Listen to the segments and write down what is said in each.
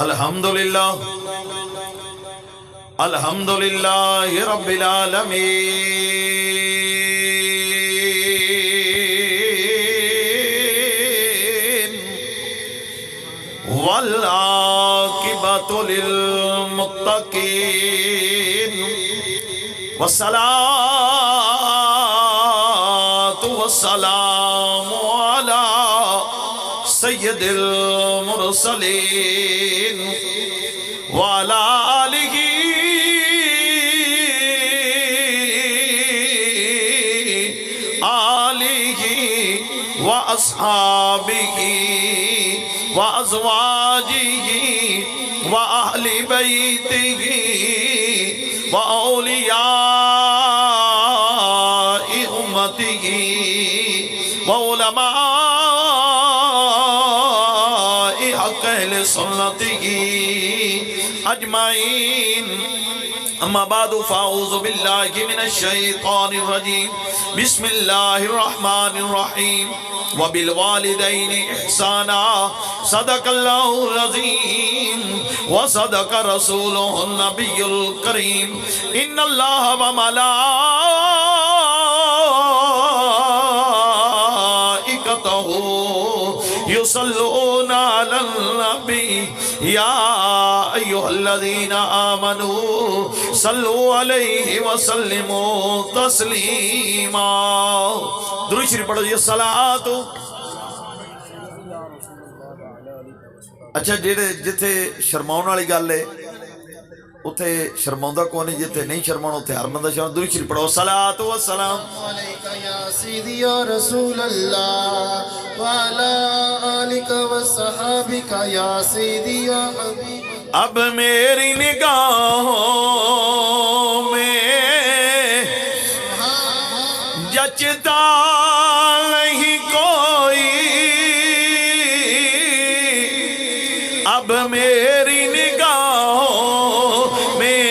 الحمدللہ الحمدللہ رب العالمین والعاقبۃ للمتقین والصلاة والسلام علی سید المرسلین وعلی آلہ وأصحابه وأزواجه وأهل بيته وأولياء أمته وعلماء حق أهل سنته أجمعين. أما بعد فأعوذ بالله من الشيطان الرجيم. بسم الله الرحمن الرحيم. وبالوالدين إحسانا صدق الله العظيم وصدق رسوله النبي الكريم. إن الله وملائكته يصلون على النبي يا أيها الذين آمنوا صلوا عليه وسلموا تسليما. درود شریف پڑھو جی. صلاۃ. اچھا جڑے جتھے شرماؤن والی گل ہے اتھے شرماؤندا کون ہے، جتھے نہیں شرماؤنا اتھے ہر بندہ شرماؤندا. درود شریف پڑھو. صلاۃ و سلام علیکہ یا سیدی یا رسول اللہ وعلی آلک وصحابک یا سیدی یا حبیب. اب میری نگاہوں میں جچتا نہیں کوئی، اب میری نگاہوں میں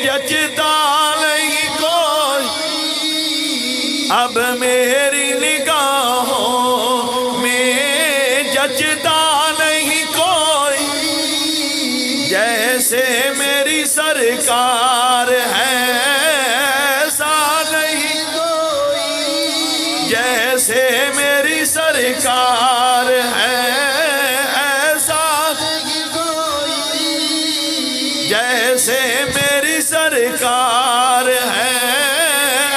جچتا نہیں کوئی، اب میری نگاہوں میں جچتا نہیں کوئی، جیسے میری سرکار ہے ایسا نہیں کوئی، جیسے میری سرکار ہے ایسا نہیں کوئی، جیسے میری سرکار ہے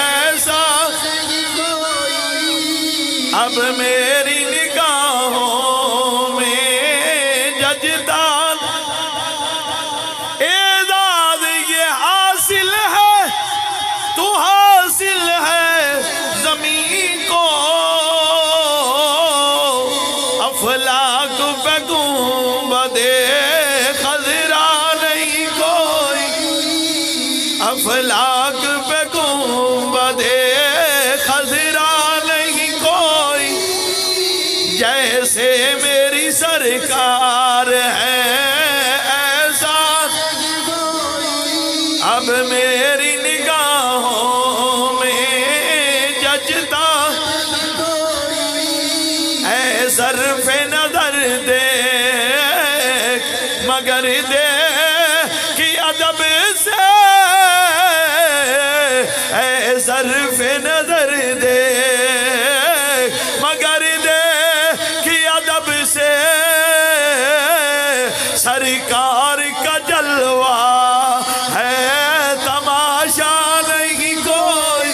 ایسا نہیں کوئی. اب میری نگاہوں میں ججتا اعداد یہ حاصل ہے تو حاصل ہے زمین کو، افلاک پہ گنبد خضرا نہیں کوئی، افلاک پہ گنبد خضرا نہیں کوئی، جیسے میری سرکار ہے ایسا نہیں کوئی. اب میری نگاہوں میں جچتا اے ظرف نظر دیکھ مگر دیکھ کی ادب سے، اے ظرف نظر دیکھ مگر دیکھ کی ادب سے، سرکار کا جلوہ ہے تماشا نہیں کوئی،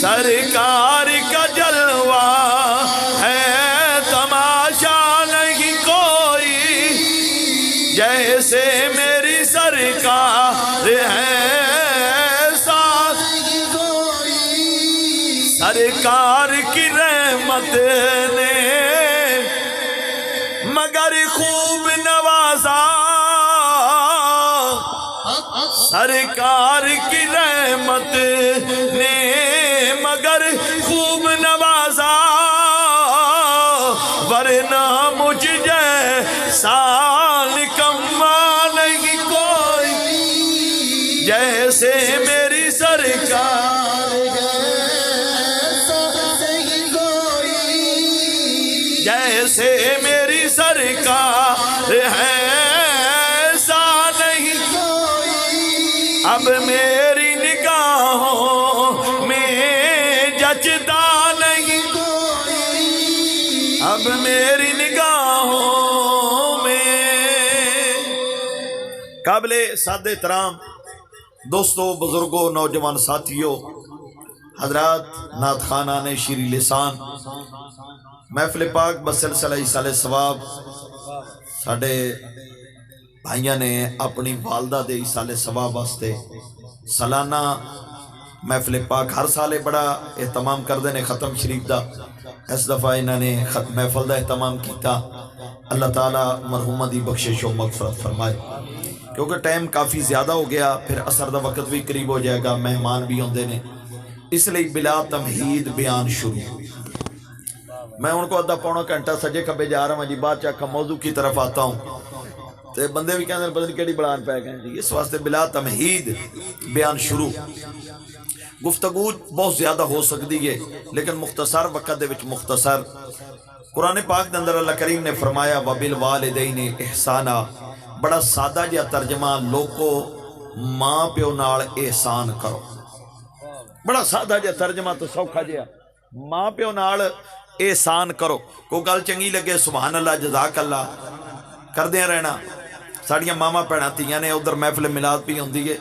سرکار کا جلوہ ہے تماشا نہیں کوئی، جیسے میری سرکار ہے ایسا نہیں کوئی. سرکار کی رحمت نے مگر خوب نوازا، سرکار کی رحمت نے مگر خوب نوازا، ورنہ مجھ جیسا نکما نہیں کوئی، جیسے میری سرکار ہے ایسا نہیں کوئی، جیسے میری سرکار ہے اب میری نگاہوں میں جچتا نہیں کوئی، اب میری نگاہوں میں۔ قابل سادہ احترام دوستو، بزرگوں، نوجوان ساتھیوں، حضرات، نعت خوانان شیریں لسان، محفل پاک بسلسلہ ایصال ثواب ساڑھے بھائیاں نے اپنی والدہ دے ایصال ثواب واسطے سالانہ محفل پاک ہر سالے بڑا اہتمام کردے نے ختم شریف دا۔ اس دفعہ انہوں نے محفل دا اہتمام کیتا۔ اللہ تعالیٰ مرحومہ دی بخشش و مغفرت فرمائے، کیونکہ ٹائم کافی زیادہ ہو گیا، پھر عصر دا وقت بھی قریب ہو جائے گا، مہمان بھی ہوندے نے، اس لئے بلا تمہید بیان شروع۔ میں ان کو آدھا پونا گھنٹہ سجے کھبے جا رہا ہوں جی، بات چاکا موضوع کی طرف آتا ہوں تے بندے بھی کہتے ہیں پتہ نہیں کیڑی بڑان پہ گئے جی، اس واسطے بلا تمہید بیان شروع۔ گفتگو بہت زیادہ ہو سکتی ہے لیکن مختصر وقت دے وچ مختصر۔ قرآن پاک دے اندر اللہ کریم نے فرمایا وَبِالْوَالِدَيْنِ إِحْسَانًا، بڑا سادہ جہا ترجمہ، لوگو ماں پیو نال احسان کرو۔ بڑا سادہ جہا ترجمہ تو سوکھا جہا، ماں پیو نال احسان کرو۔ کوئی گل چنگی لگے سبحان اللہ جزاک اللہ کر دیا رہنا۔ ساڑیاں ماما پیڑاں تیاں نے ادھر محفل میلاد پی ہوندی ہے،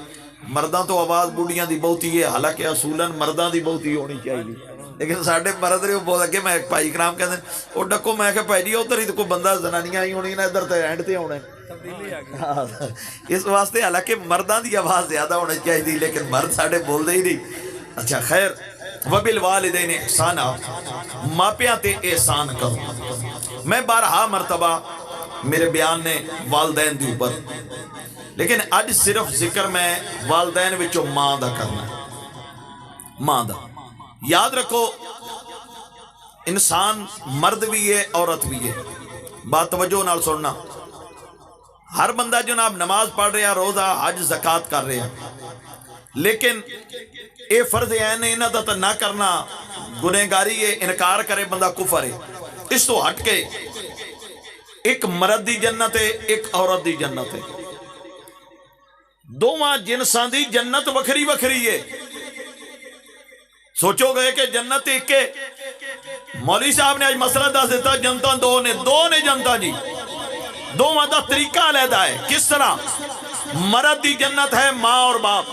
مرداں تو آواز بوڑیاں دی بہتی ہے، حالانکہ اصولاً مرداں دی بہتی ہونی چاہیے، لیکن ساڑھے مرد رہے بہت اگے۔ میں ایک بھائی کرام کہتے ہیں وہ ڈکو، میں کہ بھائی جی ادھر ہی تو کوئی بندہ زنانیاں ہی ہونی نا، ادھر تے اینڈ تے ہونے۔ اس واسطے حالانکہ مرداں دی آواز زیادہ ہونے چاہیے لیکن مرد ساڑھے بول دے ہی نہیں۔ اچھا خیر، وَبِالْوَالِدَيْنِ إِحْسَانًا، ماپیاں تے احسان کرو۔ میں بارہا مرتبہ میرے بیان نے والدین دی اوپر، لیکن آج صرف ذکر میں والدین وچوں ماں دا کرنا ہے۔ ماں دا یاد رکھو، انسان مرد بھی ہے عورت بھی ہے، بات توجہ نال سننا۔ ہر بندہ جناب نماز پڑھ رہا، روزہ حج زکوٰۃ کر رہا، لیکن اے فرض عین ہے انہاں دا تے نہ کرنا گنہگاری ہے، انکار کرے بندہ کفر ہے۔ اس تو ہٹ کے ایک مرد دی جنت ہے، ایک عورت دی جنت ہے، دوواں جنساں دی جنت وکھری وکھری ہے۔ سوچو گئے کہ جنت ایک ہے؟ مولوی صاحب نے آج مسئلہ دس دیتا، جنتاں دو نے جنتاں جی، دوواں دا طریقہ علیحدہ ہے۔ کس طرح؟ مرد دی جنت ہے ماں اور باپ۔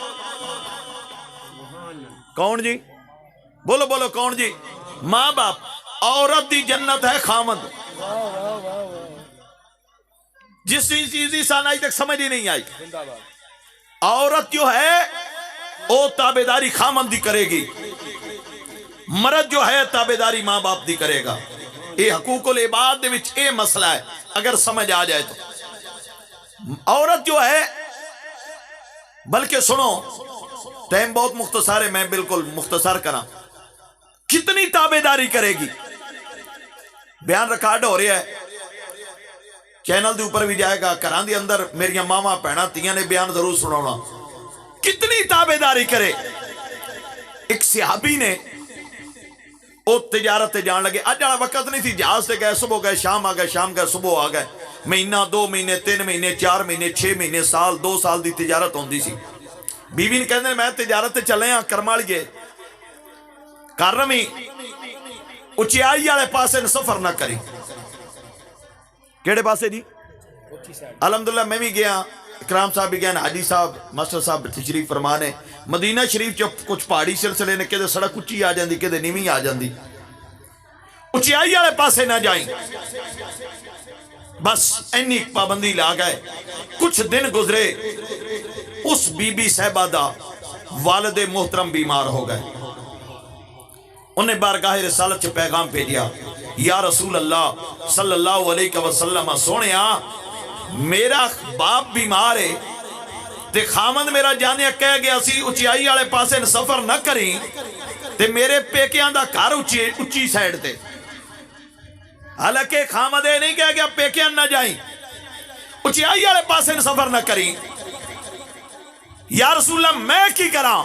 کون جی؟ بولو بولو کون جی؟ ماں باپ۔ عورت دی جنت ہے خامد۔ جس چیز کی سان آج تک سمجھ ہی نہیں آئی، عورت جو ہے وہ تابعداری خامد دی کرے گی، مرد جو ہے تابعداری ماں باپ دی کرے گا۔ یہ حقوق العباد دے وچ اے مسئلہ ہے، اگر سمجھ آ جائے تو۔ عورت جو ہے، بلکہ سنو ٹائم بہت مختصر ہے، میں بالکل مختصر کرا، کتنی تابعداری کرے گی؟ بیان ریکارڈ ہو رہا ہے، چینل دے اوپر بھی جائے گا، گھراں دے اندر میریاں ماما بہناں تیاں نے بیان ضرور سناونا۔ کتنی تابعداری کرے؟ ایک صحابی نے وہ تجارت تے جان لگے، اج والا وقت نہیں تھی، جہاز سے گئے، صبح گئے شام آ گئے، شام گئے صبح آ گئے، مہینہ 2 مہینے 3 مہینے 4 مہینے 6 مہینے سال 2 سال دی تجارت ہوندی سی۔ بیوی نے کہندے میں تجارت تے چلے ہاں کرمالیے، کارمی اچائی والے پاسے سفر نہ کری۔ کیڑے پاسے جی؟ الحمدللہ میں بھی گیا، اکرام صاحب بھی گئے، حاجی صاحب ماسٹر صاحب تشریف فرمانے۔ مدینہ شریف چ کچھ پہاڑی سلسلے نے کدے سڑک اچھی آ جاندی، کدے نیویں آ جاندی، اچائی والے پاسے نہ جائیں، بس اینی پابندی لا گئے۔ کچھ دن گزرے، اس بی بی صاحبہ دا والد محترم بیمار ہو گئے۔ انہیں بارگاہ رسالت سے پیغام بھیجیا، یا رسول اللہ صلی اللہ علیہ وسلم، سونیا میرا باپ بیمار ہے تے خامد میرا جانے کہہ گیا سی اچائی والے پاسے سفر نہ کریں، تے میرے پیکیاں دا گھر اچھی سائڈ تے، حالانکہ خامد یہ نہیں کہہ گیا پیکیاں نہ جائیں، اچائی والے پاسے سفر نہ کریں۔ یا رسول اللہ میں کی کراں؟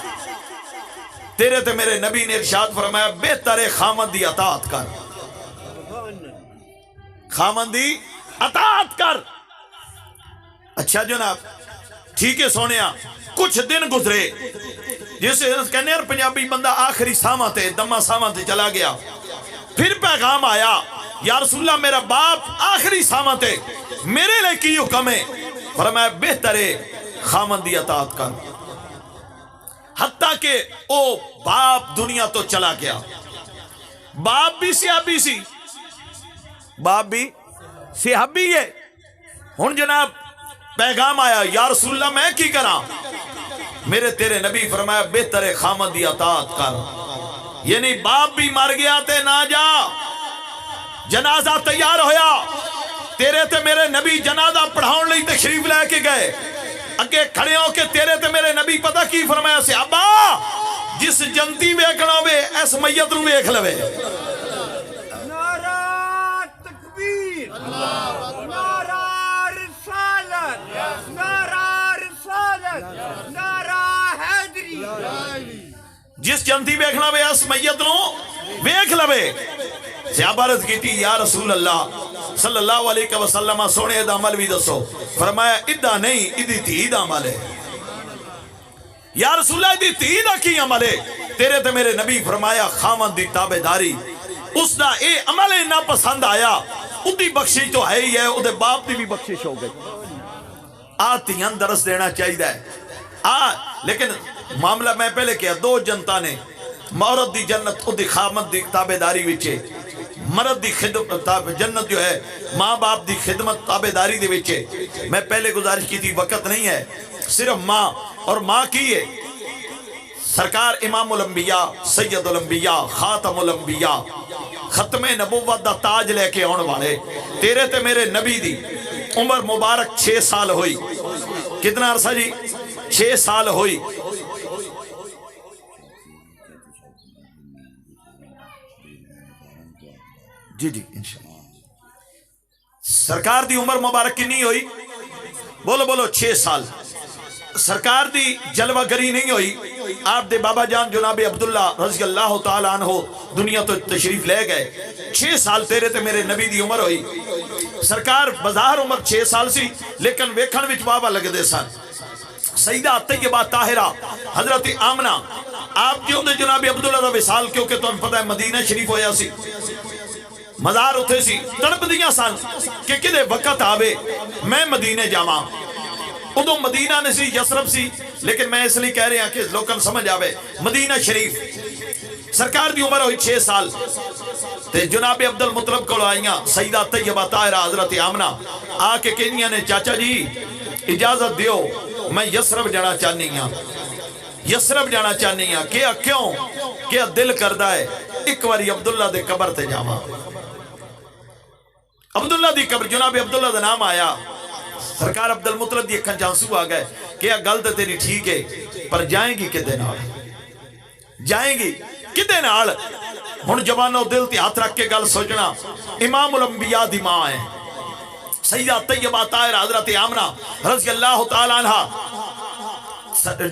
تیرے تے میرے نبی نے ارشاد فرمایا بہتر خامد دی اطاعت کر، خامد دی اطاعت کر۔ اچھا جناب ٹھیک ہے سونیا، کچھ دن گزرے جسے کہنے ہیں پنجابی بندہ آخری سامہ تے دمہ سامہ تے چلا گیا. پھر پیغام آیا یا رسول اللہ میرا باپ آخری سامہ تے میرے لئے کی حکم ہے. فرمایا بہتر خامن دی اطاعت کر. حتیٰ کہ او باپ دنیا تو چلا گیا. باپ بھی صحابی سی, باپ بھی صحابی ہے. ہن جناب پیغام آیا یا رسول اللہ میں کی کراں؟ میرے تیرے نبی فرمایا بہتر خامن دی اطاعت کر. یعنی باپ بھی مر گیا تے نہ جا, جنازہ تیار ہویا, تیرے تے میرے نبی جنازہ پڑھاؤن لئی تشریف لے کے گئے. اگے کھڑے ہو کے تیرے تے میرے نبی پتہ کی فرمایا صحابہ جس جنتی ویکھنا ہوے اس میت نو ویکھ لوے. نعرہ تکبیر, نعرہ رسالت, نعرہ رسالت, نعرہ حیدری. جس جنتی ویکھنا ہوے اس میت نو ویکھ لوے. صحابہ عرض کیتی یا رسول اللہ صلی اللہ علیہ وسلم سونے دا عمل بھی دسو. فرمایا ادھا نہیں ادھی تھی دا عمل ہے. یا رسول اللہ ادھی تھی دا کی عمل ہے؟ تیرے تے میرے نبی فرمایا خامن دی تابعداری. اس دا اے عمل نہ پسند آیا ادھی بخشش تو ہے ہی ہے, ادھے باپ دی بھی بخشش ہو گئی. آتیاں درس دینا چاہیے ہے. لیکن معاملہ میں پہلے کیا دو جنتا نے عورت دی جنت ادھی خامن دی تابعداری وچے, مرد دی خدمت جنت جو ہے ماں باپ دی خدمت تابعداری دے وچے. میں پہلے گزارش کی تھی وقت نہیں ہے, صرف ماں اور ماں کی ہے. سرکار امام الانبیاء سید الانبیاء خاتم الانبیاء ختم نبوت دا تاج لے کے آن والے تیرے تے میرے نبی دی عمر مبارک 6 سال ہوئی. کتنا عرصہ جی؟ 6 سال ہوئی. جی جی انشاءاللہ. سرکار دی عمر مبارک کنی ہوئی؟ بولو بولو 6 سال. سرکار دی جلوہ گری نہیں ہوئی. آپ دے بابا جان جناب عبداللہ رضی اللہ تعالیٰ عنہ دنیا تو تشریف لے گئے. 6 سال تیرے تے میرے نبی دی عمر ہوئی. سرکار بظاہر عمر 6 سال سی لیکن ویکھن وچ بابا لگ دے سن. سیدہ طیبہ طاہرہ حضرت آمنہ آپ کیوں دے جناب عبداللہ دا وصال کیونکہ تو پتہ ہے مدینہ شریف ہویا سی, مزار اتھے سی, تڑپ دیاں سن کہ کدے وقت آوے میں مدینے جاواں. ادو مدینہ نے سی یسرب سی, لیکن میں اس لیے کہہ رہے ہیں کہ لوگاں سمجھ آوے مدینہ شریف. سرکار دی عمر ہوئی 6 سال تے جناب عبد المطلب کو آئیاں سیدہ طیبہ طاہرہ حضرت آمنہ آ کے کہنیاں نے چاچا جی اجازت دیو میں یسرب جانا چاہنی ہاں, یسرب جانا چاہنی ہاں. کیا کیوں؟ کیا دل کردہ ہے ایک باری عبداللہ دے قبر تے جاواں. عبداللہ دی قبر جناب عبداللہ دا نام آیا. سرکار عبد المطلب دی اکھاں چانسو آ گئے کہ گل تے تیری ٹھیک ہے پر جائیں گی کدے نال, جائیں گی کدے نال؟ ہن جوانو دل تے ہاتھ رکھ کے گل سوچنا. امام الانبیاء دی ماں ہے سیدہ طیبہ طاہرہ حضرت آمنہ رضی اللہ تعالیٰ عنہ.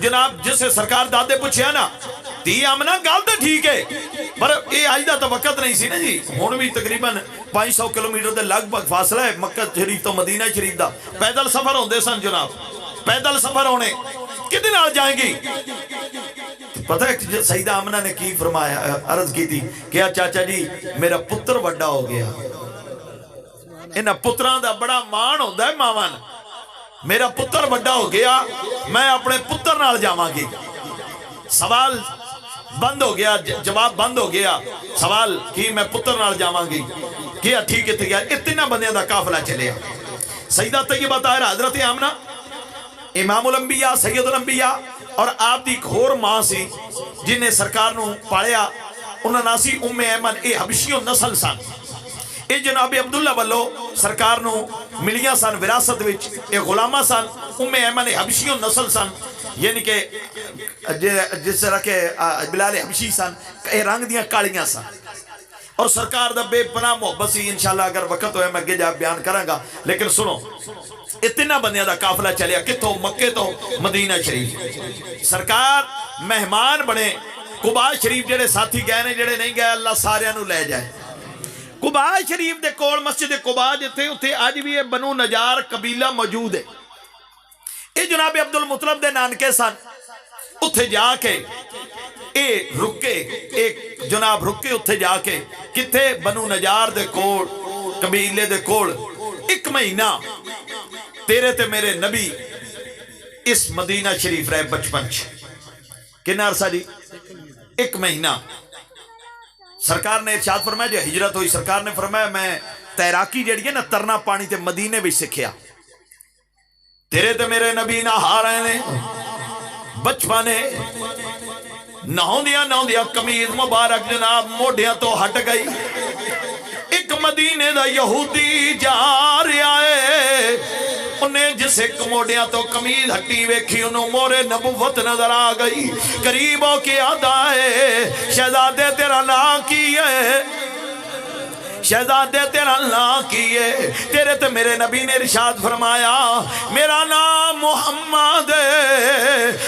جناب جسے سرکار دادے پوچھیا نا تی آمنہ گل تے ٹھیک ہے پر اے آج دا تو وقت نہیں سی نا جی. ہن بھی تقریباً 500 کلومیٹر دے لگ بھگ فاصلہ ہے مکہ شریف تو مدینہ شریف دا. پیدل سفر ہوندے سن جناب, پیدل سفر ہونے کدے نال جائیں گی؟ پتہ ہے سیدہ آمنہ نے کی فرمایا, عرض کی تھی کہ چاچا جی میرا پتر وڈا ہو گیا. انہاں پتران دا بڑا مان ہوندا ہے ماون. میرا پتر وڈا ہو گیا میں اپنے پتر نال جاواں گی. سوال بند ہو گیا, جواب بند ہو گیا. سوال کی میں پتر نال جاواں گی. کیا ٹھیک ہے گیا. اتنا بندیاں دا قافلہ چلیا. سیدہ طیبہ طاہرہ حضرت آمنہ امام الانبیاء سید الانبیاء اور آپ دی ایک ہور ماں سی جنہیں سرکار نو پاڑیا, انہاں ناسی ام ایمن. اے حبشیوں نسل سن. اے جناب عبداللہ والو سرکار نو ملیاں سن وراثت وچ. اے غلامہ سن. ام ایمن حبشیوں نسل سن, یعنی کہ جس طرح کے بلال حبشی سن, اے رنگ دیاں کالیاں سن. اور سرکار دا بے پناہ محبت سی. انشاءاللہ اگر وقت ہوئے میں اگے جا بیان کروں گا, لیکن سنو اتنا بندیاں دا قافلہ چلیا کتھوں مکے تو مدینہ شریف. سرکار مہمان بنے. قباء شریف جڑے ساتھی گئے نے جڑے نہیں گئے اللہ سارے نو لے جائے. قباء شریف دے کول مسجد قباء جتھے اتھے اج بھی بنو نجار قبیلہ موجود ہے. یہ جناب عبد المطلب دے نانکے سن اتھے جا کے اے رکے ایک جناب رکے اتھے جا کے کتھے بنو نجار دے کوڑ قبیلے دے کوڑ ایک مہینہ تیرے تے میرے نبی اس مدینہ شریف رہے بچپن کنا عرصہ جی ایک مہینہ سرکار نے ارشاد فرمایا جو ہجرت ہوئی سرکار نے فرمایا میں تیراکی جڑی ہے نا ترنا پانی تے مدینے بھی سکھیا تیرے تے میرے نبی نہا رہے نے بچپنے نہوں دیا قمیض مبارک جناب موڈیاں تو ہٹ گئی ایک مدینے دا یہودی جا رہا ہے انہیں جسے موڈیاں تو قمیض ہٹی ویکھی انہوں مورے نبوت نظر آ گئی قریب ہو کے آدھا ہے شہزادے تیرا نام کی ہے شہزادے تیرا نام کیے تیرے تے میرے نبی نے ارشاد فرمایا میرا نام محمد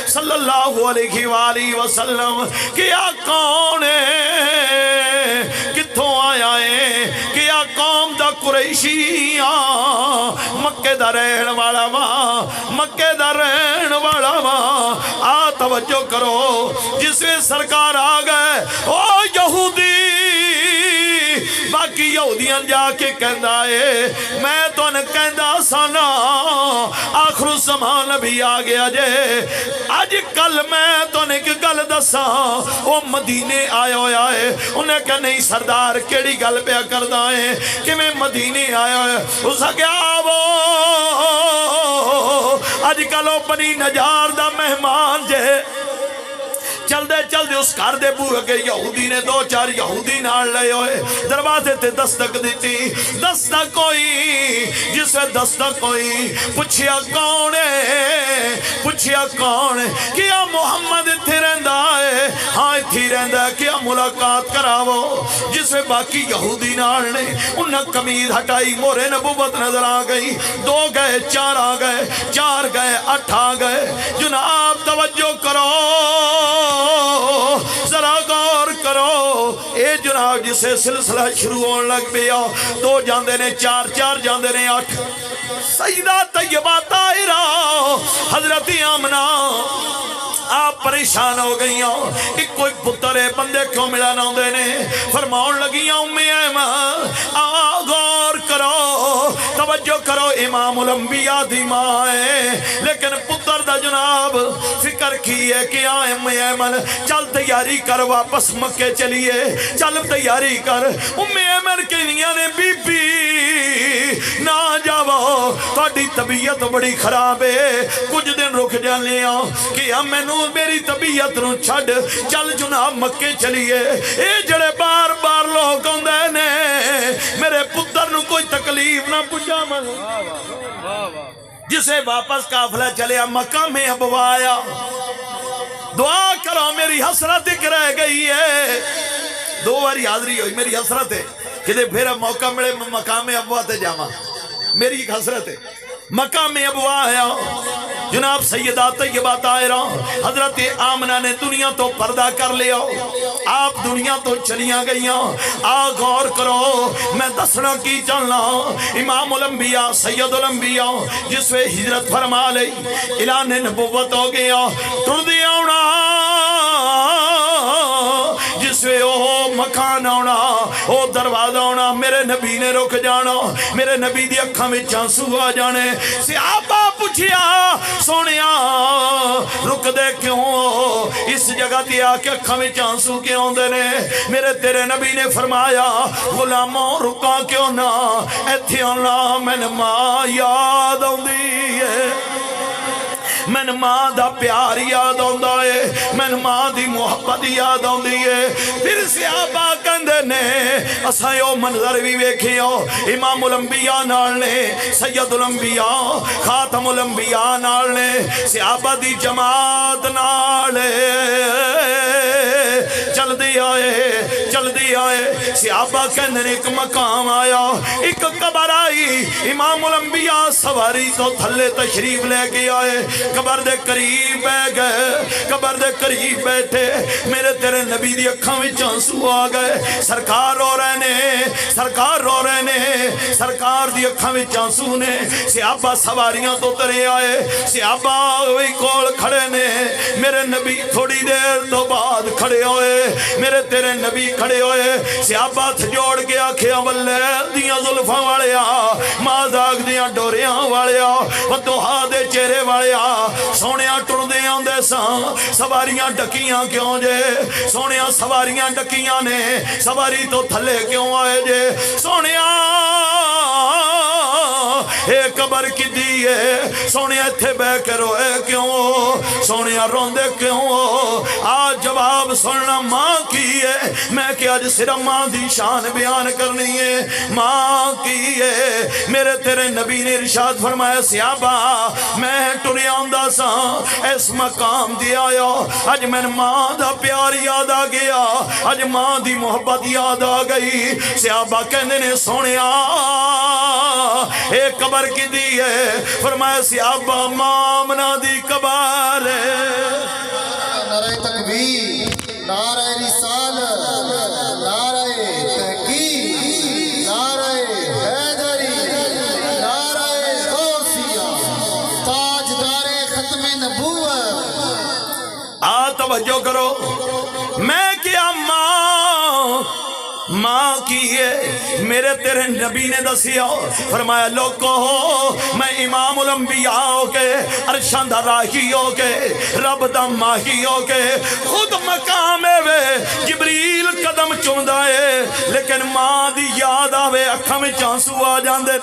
صلی اللہ علیہ وآلہ وسلم کیا کون ہے کتھوں آیا ہے کیا قوم دا قریشی مکے دا رہن والا ماں مکے دا رہن والا ماں آ توجہ کرو جس میں سرکار آ گئے او یہودی باقی یہودیاں جا کے کہندا ہے میں تو نے کہندا سانا آخر زمان بھی آ گیا جے آج کل میں تو نے کہ گل دسا او مدینے آیا ہویا ہے انہیں کہ نہیں سردار کیڑی گل پہ کردا ہے کہ میں مدینے آیا ہے اس کیا وہ آج کل او بنی نجار دا مہمان جے چل دے اس گھر دے بوئے کے یہودی نے دو چار یہودی نال لے ہوئے دروازے تے دستک دیتی دستک کوئی جسے دستک کوئی پوچھیا کون ہے پوچھیا کون ہے کیا محمد تھی رہندہ ہے ہاں تھی رہندہ ہے کیا ملاقات کراو جسے باقی یہودی نال نے انہیں قمیض ہٹائی مورے نبوت نظر آ گئی دو گئے چار آ گئے چار گئے 8 آ گئے جناب توجہ کرو ذرا غور کرو اے جناب جسے سلسلہ شروع ہونے لگ پیا 2 جاندے نے 4 4 جاندے نے 8 سیدہ طیبہ طاہرہ حضرت آمنہ آپ پریشان ہو گئی ایک کوئی پتر ہے بندے کیوں ملا نہ ہوندے نے فرماؤن لگی امی ایمان غور کرو توجہ کرو امام الانبیاء دی ماں ہے لیکن پتر دا جناب فکر کی ہے کہ امی ایمان چل تیاری کر واپس مکے چلیے چل تیاری کر امی ایمان کہنیاں نے بی بی نہ جاؤ تھوڑی طبیعت بڑی خراب ہے کچھ دن رک جانے کہ میں میری طبیعت نو چھڑ چل جناب مکے چلیے اے جڑے بار بار لوگ ہوندے نے میرے پتر نو کوئی تکلیف نہ پہنچا من جسے واپس قافلہ چلیا مکہ میں ابوایا دعا کرو میری حسرت ایک رہ گئی ہے 2 بار حاضری ہوئی میری حسرت ہے کہ پھر موقع ملے مقام ابوا تے جاواں میری ایک حسرت ہے مقام ابوا ہے جناب سیدہ طیبہ طاہرہ حضرت آمنہ نے دنیا تو پردہ کر لیا آپ دنیا تو چلیاں گئیاں غور کرو میں دسنا کی چلنا امام الانبیاء سید الانبیاء جس میں ہجرت فرما لئی اعلان نبوت ہو گیا ٹر دیا ہونا جس میں او مکان آنا او دروازہ آنا میرے نبی نے رک جانا میرے نبی دی اکھاں وچ آنسو آ جانے صحابہ پوچھیا سونیا رک دے کیوں اس جگہ تے آ کے اکھاں وچ آنسو کیوں ہوندے نے میرے تیرے نبی نے فرمایا غلاموں رکا کیوں نہ ایتھے آنا مینوں ماں یاد آوندی ہے میں ماں دا پیار یاد آندا ہے میں ماں دی محبت یاد آندی ہے پھر صحابہ کہندے نے اساں او منظر بھی ویکھیا امام الانبیاء نال نے سید الانبیاء خاتم الانبیاء نال نے صحابہ دی جماعت نال چل دی آئے صحابہ کہندے نے ایک مقام آیا ایک قبر آئی امام الانبیاء سواری تو تھلے تشریف لے کے آئے قبر دے قریب بیٹھ گئے قبر دے قریب بیٹھے میرے تیرے نبی دی اکھاں وچ آنسو آ گئے سرکار رو رہے نے سرکار رو رہے نے سرکار دی اکھاں وچ آنسو نے صحابہ سواریاں تو ترے آئے صحابہ وہی کول کھڑے نے میرے نبی تھوڑی دیر تو بعد کھڑے ہوئے میرے تیرے نبی کھڑے ہوئے صحابہ ہتھ جوڑ کے آکھیا ولے دیاں زلفاں والیا مازاگ دیاں ڈوریاں والیا ودوہا دے چہرے والیا سونیاں ٹردے آندے ساں سواریاں ڈکیاں کیوں جے سونیاں سواریاں ڈکیاں نے سواری تو تھلے کیوں آئے جے سونیاں اے قبر کی دیئے سونیا تھے بے کے روئے کیوں سونیا روندے کیوں آج جواب سننا ماں کی ہے میں کہ آج صرف ماں دی شان بیان کرنی ہے ماں کی ہے میرے تیرے نبی نے ارشاد فرمایا صحابہ میں ٹریا ہوندا سا اس مقام دی آیا آج میں ماں دا پیار یاد آ گیا آج ماں دی محبت یاد آ گئی صحابہ کہنے نے سونیا ایک قبر کی دی ہے فرمایا صحابہ مامنا دی قبر نعرہ تکبیر نعرہ رسالت نعرہ تحقیق نعرہ حیدری نعرہ غوثیہ تاجدار ختم نبوت توجہ کرو میں کیا ماں کی ہے میرے تیرے نبی نے دسیا فرمایا لوگو میں امام الانبیاء ہو کے عرشاں دا راہی ہو کے رب دا ماہی ہو کے خود مقام وے جبریل قدم چومدا ہے لیکن ماں دی یاد آوے اکھاں وچ آنسو آ جاندے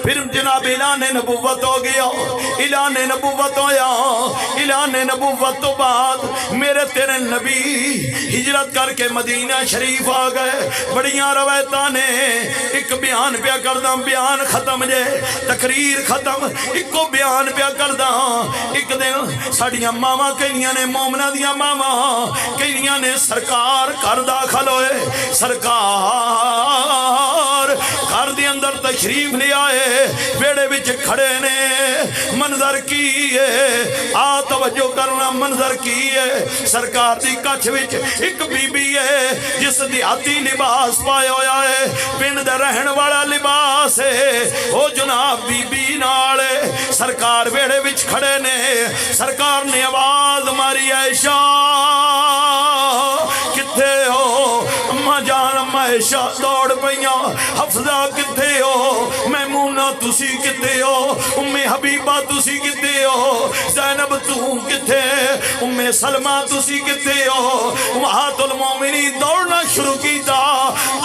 پھر جناب اعلان نبوت ہو گیا اعلان نبوت ہویا اعلان نبوت تو بعد میرے تیرے نبی ہجرت کر کے مدینہ شریف آ گئے بڑیاں روایتاں نے ایک بیان پیا کردہ بیان ختم جے تقریر ختم ایک کو بیان پیا کردہ ایک دن ساڑیاں ماما کئیاں نے مومنہ دیاں ماما کئیاں نے سرکار کر داخل ہوئے سرکار گھر دے اندر تشریف لے آئے بیڑے وچ کھڑے نے منظر کی ہے آ توجہ کرنا منظر کی ہے سرکار دی کچھ وچ ایک بی بی ہے جس دیہاتی لباس پایا ہویا ہے پنڈ دے رہن والا لباس ہے او جناب بی بی نال سرکار بیڑے وچ کھڑے نے سرکار نے آواز ماری عائشہ کتھے ہو اماں جان عائشہ دوڑ پیاں حفظہ کتھے ہو میمونہ تسی کتھے ہو ام حبیبہ تسی کتھے ہو زینب تو کتھے ام سلمہ تسی کتھے ہو امہات المومنین دوڑنا شروع کیتا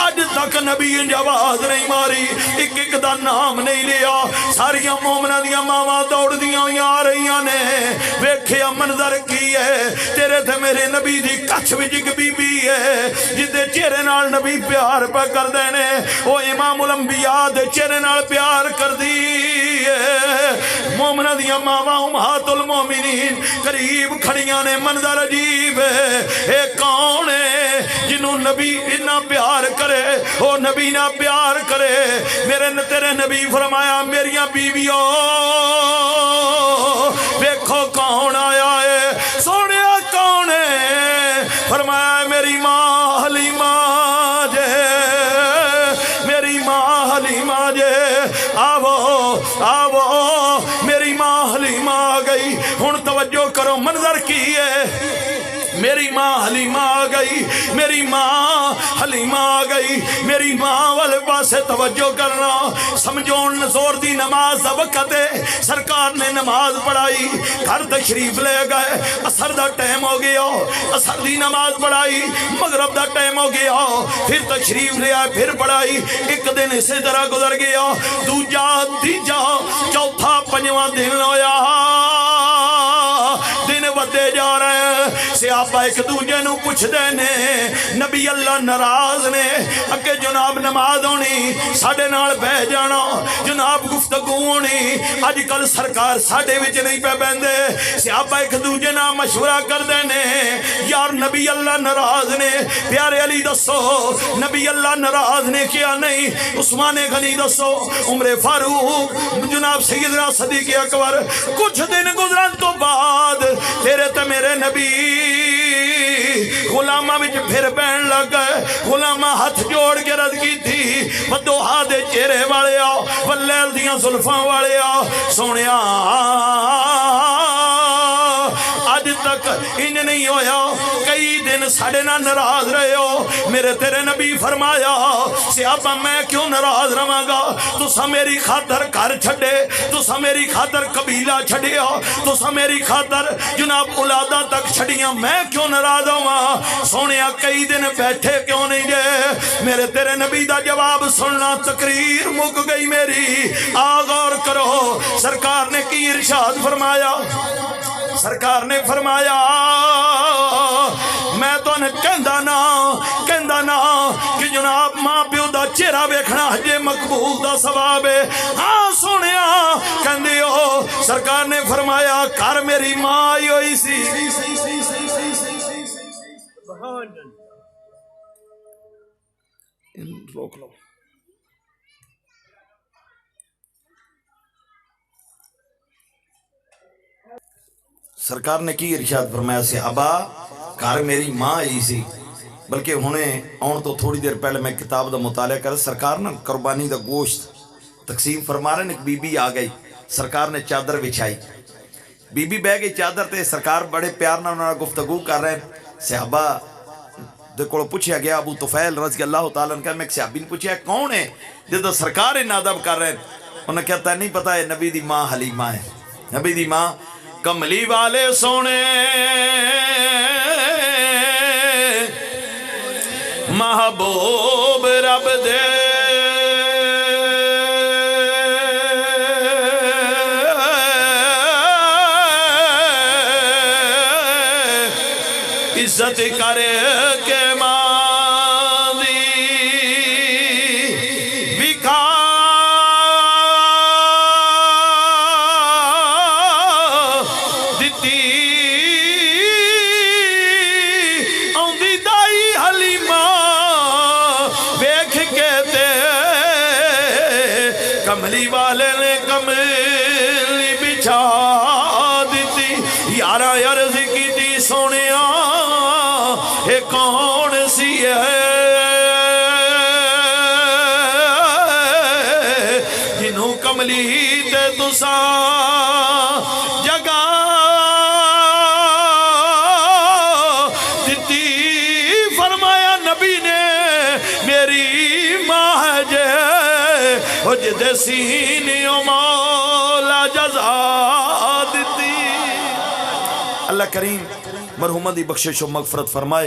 آج تک نبی جواز نہیں ماری ایک ایک دا نام نہیں لیا ساریاں مومنہ دیاں ماما دوڑ دیاں آ رہیاں نے ویکھیا منظر کی ہے تیرے تھے میرے نبی دی کچھ بھی جگ بی بی ہے جدے چہرے نال نبی پیار پہ کر دینے وہ امام الانبیاء دے چہرے نال پیار کر دی مومنہ دیاں ماما امہات المومنین قریب کھڑیاں نے منظر عجیب ہے اے کون ہے جنہوں نبی اتنا پیار کرے وہ نبی نہ پیار کرے میرے تیرے نبی فرمایا میریاں بیویوں دیکھو کون آیا ہے سونیا کون ہے فرمایا میری ماں حلیمہ جے میری ماں حلیمہ جے آو آو میری ماں حلیمہ آ گئی ہن توجہ کرو منظر کی ہے میری ماں حلیمہ آ گئی میری ماں حلیمہ آ گئی میری ماں والے پاسے توجہ کرنا سمجھون زور دی نماز دا وقت ہے سرکار نے نماز پڑھائی گھر تشریف لے گئے عصر دا ٹائم ہو گیا عصر دی نماز پڑھائی مغرب دا ٹائم ہو گیا پھر تشریف لے آئے پھر پڑھائی ایک دن اسی طرح گزر گیا دوجا تیجا چوتھا پنجواں دن ہویا دن بدے جا رہے ہیں صحابہ ایک دوجے نو پوچھ دے نے نبی اللہ ناراض نے اگے جناب نماز ہونی ساڈے نال بہ جانا جناب گفتگو ہونی اج کل سرکار ساڈے وچ نہیں پہ بہندے صحابہ ایک دوجے نال مشورہ کردے نے یار نبی اللہ ناراض نے پیارے علی دسو نبی اللہ ناراض نے کیا نہیں عثمان غنی دسو عمر فاروق جناب سیدنا صدیق اکبر کچھ دن گزرن تو بعد تیرے تے میرے نبی غلامہ وچ پھر بہن لگ گئے غلامہ ہاتھ جوڑ کے رد کی تھی ودوہا دے چہرے والے آؤ واللیل دیاں زلفاں والے آؤ سونیا آج تک انج نہیں ہویا کئی دن ساڑے نہ ناراض رہے ہو میرے تیرے نبی فرمایا صحابہ میں کیوں ناراض رہاں گا تسا میری خاطر گھر چھڑے تسا میری خاطر قبیلہ چھڑیا تسا میری خاطر جناب اولادہ تک چھڑیاں میں کیوں ناراض ہوں سونیا کئی دن بیٹھے کیوں نہیں جے میرے تیرے نبی دا جواب سننا تقریر مک گئی میری غور کرو سرکار نے کی ارشاد فرمایا سرکار نے فرمایا میں تو نے کہندا نا کہ جناب ماں پیو دا چہرہ ویکھنا حج مقبول دا ثواب ہے ہاں سونیا کہندے ہو سرکار نے فرمایا گھر میری ماں آئی ہوئی سی روک لو سرکار نے کی ارشاد فرمایا صحابہ گھر میری ماں آئی سی بلکہ انہیں آن تو تھوڑی دیر پہلے میں کتاب دا مطالعہ کر سرکار نے قربانی دا گوشت تقسیم فرما رہے ہیں ایک بی بی آ گئی سرکار نے چادر بچھائی بی بی بہ گئی چادر تے سرکار بڑے پیار نہ انہوں نے گفتگو کر رہے ہیں صحابہ دے کو پوچھا گیا ابو طفیل رضی اللہ تعالیٰ عنہ میں ایک صحابی نے پوچھا کون ہے جدو سرکار نادب کر رہے ہیں انہوں نے کہتا ہے نہیں پتا ہے نبی دی ماں حلیمہ ہے نبی دی ماں کملی والے سونے محبوب رب دے عزت کر کے ماں دی بکا دتی آندی دائی حلیمہ ویکھ کے تے کملی والے نے کملی بچھا دیتی یارہ عرض کی تھی سونیا اے کون سی ہے جنہوں کملی تے تسا جگہ دیتی فرمایا نبی نے میری ماں ہے جے وہ جدے سینیوں مولا جزا دیتی اللہ کریم مرحومہ دی بخشش و مغفرت فرمائے